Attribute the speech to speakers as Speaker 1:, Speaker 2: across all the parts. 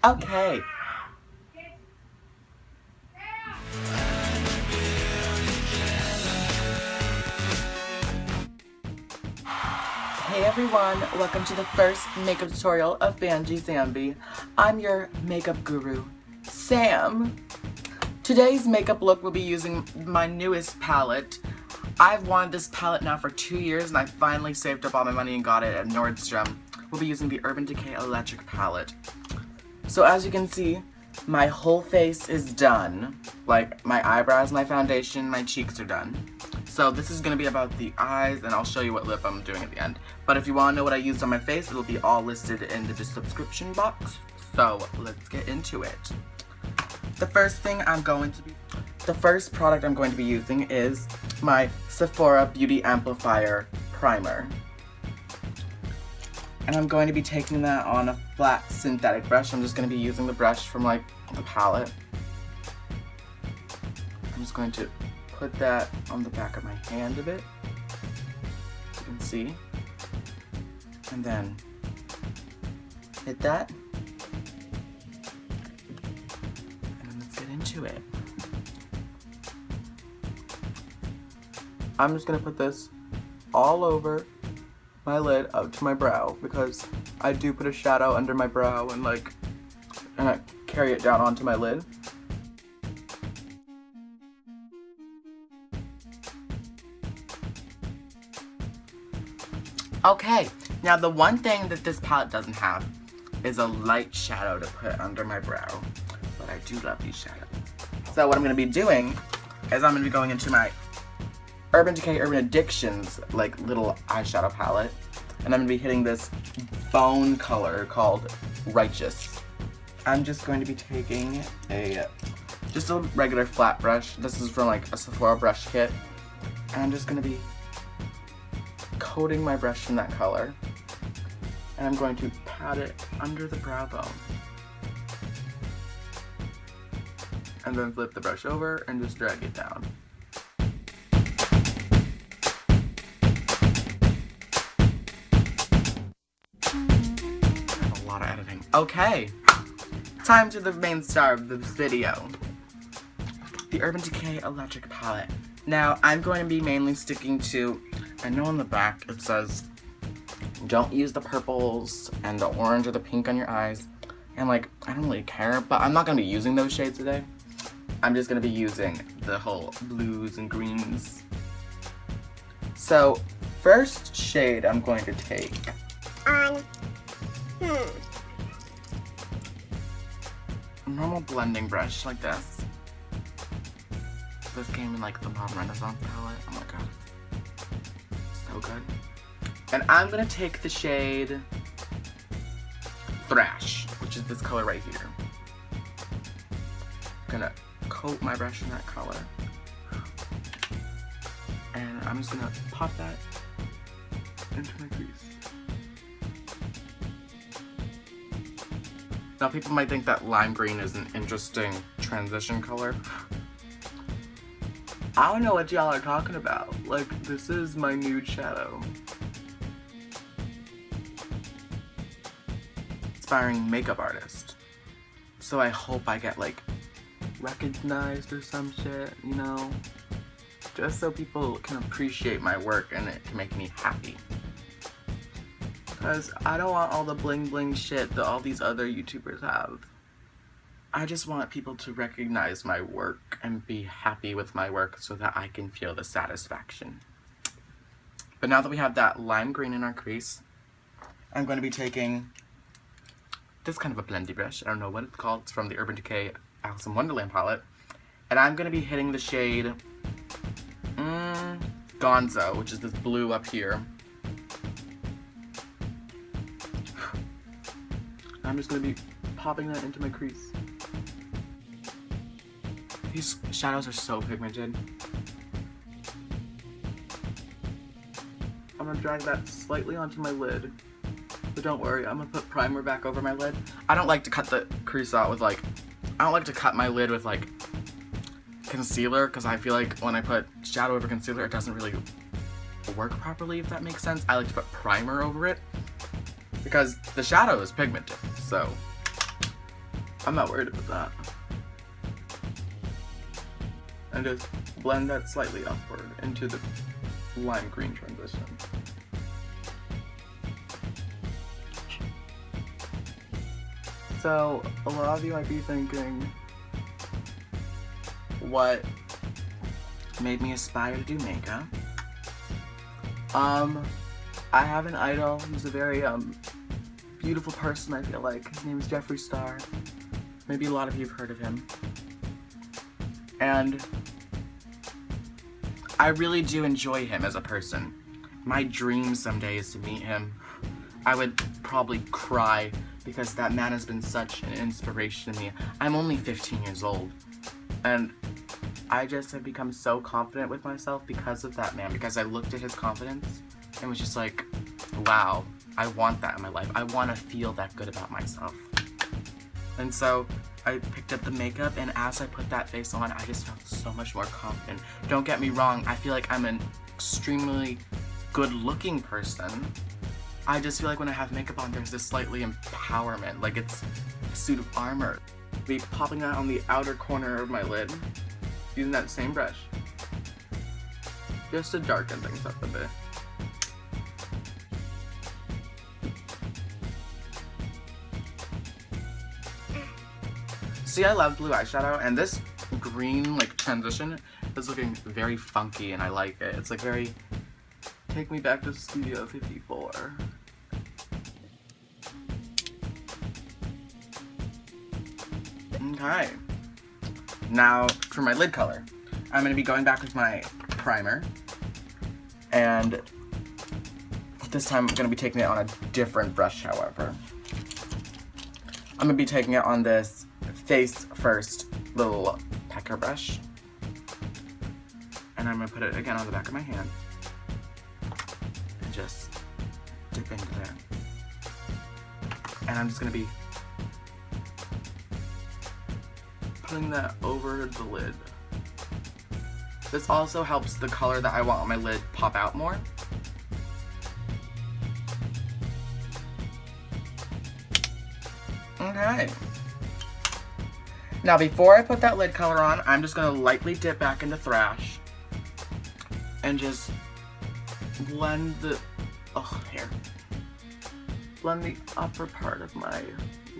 Speaker 1: Okay. Hey everyone, welcome to the first makeup tutorial of Banji Zambi. I'm your makeup guru, Sam. Today's makeup look will be using my newest palette. I've wanted this palette now for 2 years and I finally saved up all my money and got it at Nordstrom. We'll be using the Urban Decay Electric palette. So as you can see, my whole face is done. Like my eyebrows, my foundation, my cheeks are done. So this is going to be about the eyes, and I'll show you what lip I'm doing at the end. But if you want to know what I used on my face, it'll be all listed in the description box. So let's get into it. The first product I'm going to be using is my Sephora Beauty Amplifier Primer. And I'm going to be taking that on a flat synthetic brush. I'm just going to be using the brush from like the palette. I'm just going to put that on the back of my hand a bit, you can see, and then hit that, and then let's get into it. I'm just gonna put this all over my lid up to my brow because I do put a shadow under my brow and I carry it down onto my lid. Okay, now the one thing that this palette doesn't have is a light shadow to put under my brow, but I do love these shadows. So what I'm going to be doing is I'm going to be going into my Urban Decay Urban Addictions like little eyeshadow palette, and I'm going to be hitting this bone color called Righteous. I'm just going to be taking just a regular flat brush. This is from like a Sephora brush kit, and I'm just going to be coating my brush in that color, and I'm going to pat it under the brow bone, and then flip the brush over and just drag it down. That's a lot of editing. Okay, time to the main star of this video, the Urban Decay Electric palette. Now I'm going to be mainly sticking to, I know on the back it says don't use the purples and the orange or the pink on your eyes, and like I don't really care, but I'm not going to be using those shades today. I'm just going to be using the whole blues and greens. So first shade I'm going to take on a normal blending brush like this. This came in like the Modern Renaissance palette. Oh my god. So good. And I'm gonna take the shade Thrash, which is this color right here. I'm gonna coat my brush in that color. And I'm just gonna pop that into my crease. Now people might think that lime green is an interesting transition color. I don't know what y'all are talking about. Like, this is my nude shadow. Aspiring makeup artist. So I hope I get like recognized or some shit, you know? Just so people can appreciate my work and it can make me happy. Because I don't want all the bling bling shit that all these other YouTubers have. I just want people to recognize my work and be happy with my work so that I can feel the satisfaction. But now that we have that lime green in our crease, I'm going to be taking this kind of a blendy brush. I don't know what it's called. It's from the Urban Decay Alice in Wonderland palette. And I'm going to be hitting the shade Gonzo, which is this blue up here. I'm just going to be popping that into my crease. These shadows are so pigmented. I'm gonna drag that slightly onto my lid. But don't worry, I'm gonna put primer back over my lid. I don't like to cut the crease out with I don't like to cut my lid with concealer, because I feel like when I put shadow over concealer, it doesn't really work properly, if that makes sense. I like to put primer over it because the shadow is pigmented. So I'm not worried about that. And just blend that slightly upward into the lime green transition. So, a lot of you might be thinking, what made me aspire to do makeup? I have an idol. He's a very beautiful person, I feel like. His name is Jeffree Star. Maybe a lot of you have heard of him. And I really do enjoy him as a person. My dream someday is to meet him. I would probably cry because that man has been such an inspiration to me. I'm only 15 years old, and I just have become so confident with myself because of that man, because I looked at his confidence and was just like, wow, I want that in my life. I want to feel that good about myself. And so I picked up the makeup, and as I put that face on, I just felt so much more confident. Don't get me wrong, I feel like I'm an extremely good-looking person. I just feel like when I have makeup on, there's this slightly empowerment, like it's a suit of armor. Be popping that on the outer corner of my lid, using that same brush, just to darken things up a bit. See, I love blue eyeshadow, and this green like transition is looking very funky, and I like it. It's like very, take me back to Studio 54. Okay. Now for my lid color, I'm going to be going back with my primer, and this time I'm going to be taking it on a different brush, however. I'm going to be taking it on this Face First little pecker brush, and I'm going to put it again on the back of my hand and just dip into there. And I'm just going to be putting that over the lid. This also helps the color that I want on my lid pop out more. Okay. Now before I put that lid color on, I'm just going to lightly dip back into Thrash and just blend the, blend the upper part of my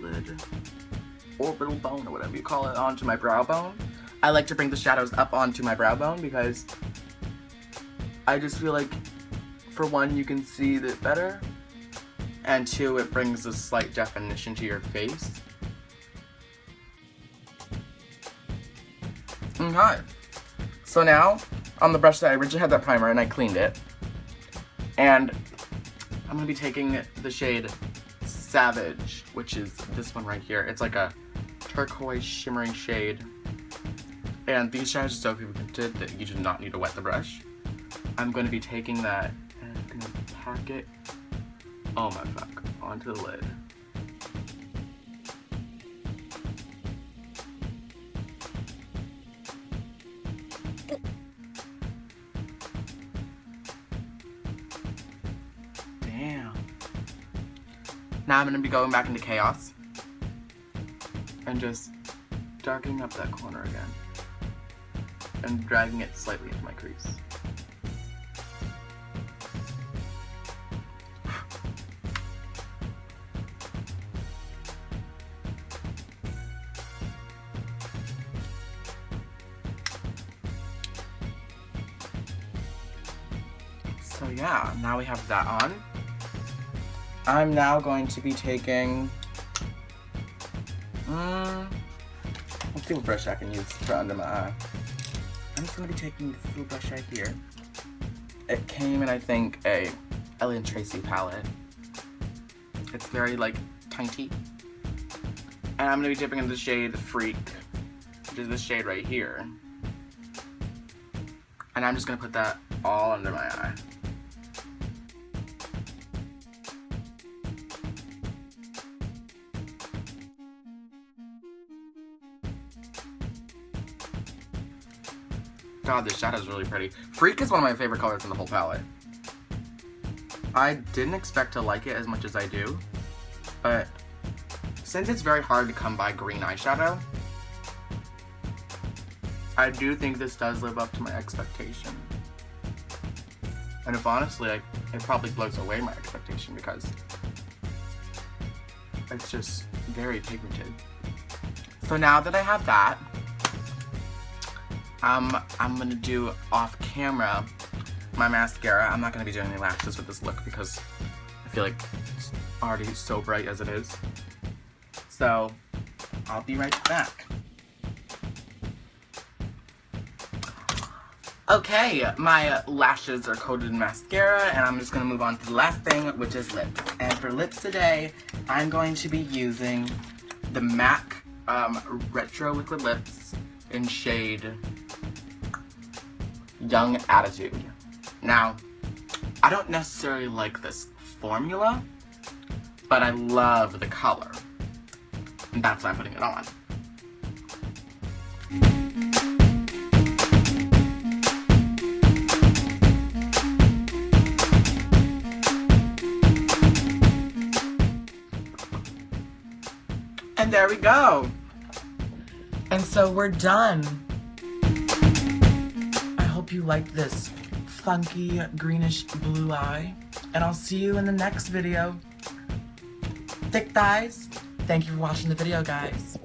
Speaker 1: lid, orbital bone or whatever you call it, onto my brow bone. I like to bring the shadows up onto my brow bone because I just feel like, for one, you can see it better, and two, it brings a slight definition to your face. Okay, so now on the brush that I originally had that primer and I cleaned it, and I'm going to be taking the shade Savage, which is this one right here. It's like a turquoise shimmering shade, and these shadows are so pigmented that you do not need to wet the brush. I'm going to be taking that and I'm going to pack it, oh my fuck, onto the lid. Damn. Now I'm going to be going back into Chaos and just darkening up that corner again and dragging it slightly into my crease. So yeah, now we have that on. I'm now going to be taking, let's see what brush I can use for under my eye. I'm just going to be taking this little brush right here. It came in, I think, a Ellen Tracy palette. It's very, like, tiny. And I'm going to be dipping into the shade Freak, which is this shade right here. And I'm just going to put that all under my eye. God, this shadow is really pretty. Freak is one of my favorite colors in the whole palette. I didn't expect to like it as much as I do, but since it's very hard to come by green eyeshadow, I do think this does live up to my expectation. And if honestly, it probably blows away my expectation because it's just very pigmented. So now that I have that, I'm gonna do off camera my mascara. I'm not gonna be doing any lashes with this look because I feel like it's already so bright as it is. So I'll be right back. Okay, my lashes are coated in mascara, and I'm just gonna move on to the last thing, which is lips. And for lips today, I'm going to be using the MAC Retro Liquid Lips in shade Young Attitude. Now, I don't necessarily like this formula, but I love the color. And that's why I'm putting it on. And there we go. And so we're done. I hope you liked this funky greenish blue eye. And I'll see you in the next video. Thick thighs. Thank you for watching the video, guys.